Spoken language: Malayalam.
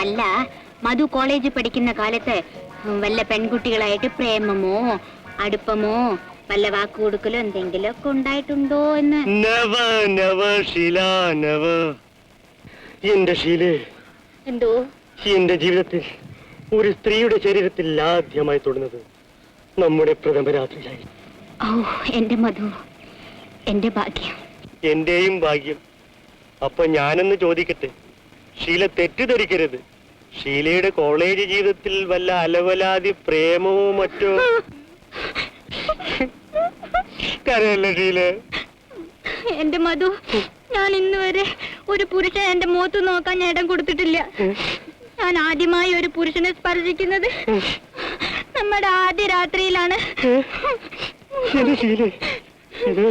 അല്ല, മധു കോളേജിൽ പഠിക്കുന്ന കാലത്ത് വല്ല പെൺകുട്ടികളായിട്ട് പ്രേമമോ അടുപ്പമോ വല്ല വാക്കു കൊടുക്കലോ എന്തെങ്കിലും ഒക്കെ ഉണ്ടായിട്ടുണ്ടോ എന്ന്? എന്റെ ശീലേ, എന്തോ എന്റെ ജീവിതത്തിൽ ഒരു സ്ത്രീയുടെ ശരീരത്തിൽ ആദ്യമായി തൊടുന്നത് നമ്മുടെ പ്രഥമ രാത്രിയായി. ഓ എന്റെ മധു, എന്റെ ഭാഗ്യം. എന്റെയും ഭാഗ്യം. അപ്പൊ ഞാനെന്ന് ചോദിക്കട്ടെ, ഷീല തെറ്റിദ്ധരിക്കരുത്. ഷീലയുടെ കോളേജ് ജീവിതത്തിൽ വല്ല അലവലാതി പ്രേമമോ മറ്റോ? കരയല്ല ഷീല. എന്റെ മധു, ഞാൻ ഇന്ന് വരെ ഒരു പുരുഷൻ എന്റെ മുഖത്ത് നോക്കാൻ ഞാൻ ഇടം കൊടുത്തിട്ടില്ല. ഞാൻ ആദ്യമായി ഒരു പുരുഷനെ സ്പർശിക്കുന്നത് നമ്മുടെ ആദ്യ രാത്രിയിലാണ്. ഷീല, ഇത്